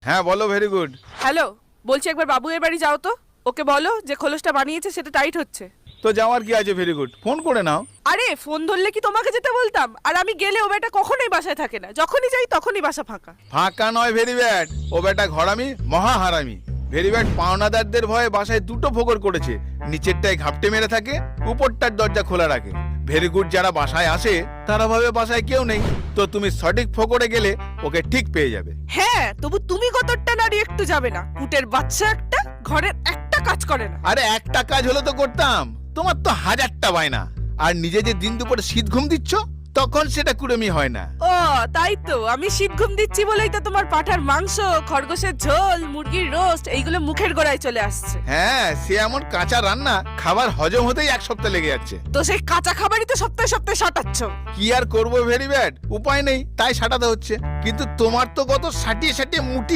হ্যাঁ বলো, very good. Hello, বলছি একবার বাবুয়ের বাড়ি যাও তো। ওকে বলো যে খোলসটা বানিয়েছে সেটা টাইট হচ্ছে। তো যাওয়ার কি আছে, ভেরি গুড, ফোন করে নাও। আরে ফোন ধরলে কি তোমাকে যেতে বলতাম? আর আমি গেলে ও বেটা কখনোই বাসায় থাকে না, যখনই যাই তখনই বাসা ফাঁকা। ফাঁকা নয় ভেরি ব্যাড, ও বেটা ঘরামি, মহা হারামি। ভেরি ব্যাড পাওনাদারদের ভয়ে বাসায় দুটো ফোকর করেছে, নিচেরটায় ঘাপটে মেরে থাকে, উপরটার দরজা খোলা রাখে। ভেরি গুড যারা বাসায় আসে তারা ভাবে বাসায় কেউ নেই, তো তুমি সঠিক ফোকরে গেলে ওকে ঠিক পেয়ে যাবে। হ্যাঁ, তবু তুমি কতটা নারী একটু যাবে না? কুটের বাচ্চা একটা, ঘরের একটা কাজ করে না। আরে একটা কাজ হলে তো করতাম, তোমার তো হাজারটা বায়না। আর নিজে যে দিন দুপুরে শীত ঘুম দিচ্ছ তখন সেটা কুড়েমি হয় না। ও তাই তো, আমি শীত ঘুম দিচ্ছি বলেই তো তোমার পাঠার মাংস, খরগোশের ঝোল, মুরগির রোস্ট এইগুলো মুখের গোড়ায় চলে আসছে। হ্যাঁ, সে এমন কাঁচা রান্না খাবার হজম হতেই এক সপ্তাহ লেগে যাচ্ছে। তো সেই কাঁচা খাবারই তো সপ্তাহে সপ্তাহে সাটাচ্ছ। কি আর করবো ভেরি ব্যাড, উপায় নেই তাই সাটাতে হচ্ছে। কিন্তু তোমার তো কত সাটিয়ে সাটিয়ে মুটি